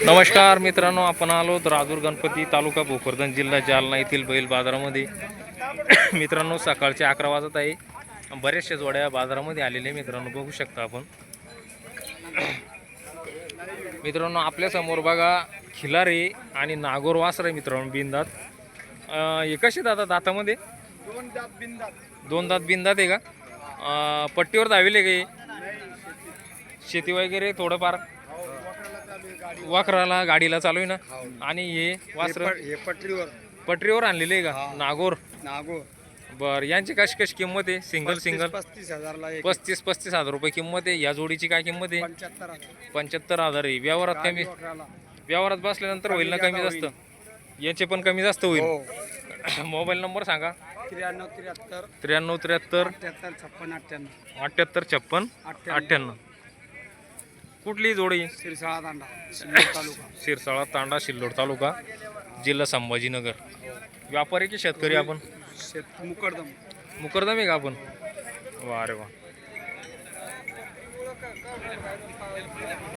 नमस्कार मित्रांनो, आपण आलो राजूर गणपती तालुका भोकरदन जिल्हा जालना येथील बैल बाजारामध्ये. मित्रांनो सकाळचे 11 वाजत आहे. बरेचशा जोड्या बाजारामध्ये आलेले मित्रांनो बघू शकता आपण. मित्रांनो आपल्या समोर बघा खिलारे आणि नागोर वासरे मित्रांनो बिनदात. हे कसे दातामध्ये दोन दात बिनदात आहे का? पट्टीवर धाविले का? शेती वगैरे थोडंफार वाखराला गाडीला चालू आहे ना. आणि हे वासर पटरीवर आणलेले आहे का? नागोर बर. यांची कशी कशी किंमत आहे? सिंगल 35,000 रुपये किंमत आहे. या जोडीची काय किंमत आहे? 75,000 आहे. व्यवहारात बसल्यानंतर होईल ना कमी जास्त? याचे पण कमी जास्त होईल. मोबाईल नंबर सांगा. 9373 78 56 कुठली जोडी? शिरसाळा तांडा सिल्लोड तालुका जिल्हा संभाजीनगर. व्यापारी की शेतकरी आपण? मुकरदम आहे का आपण? वा रे वा.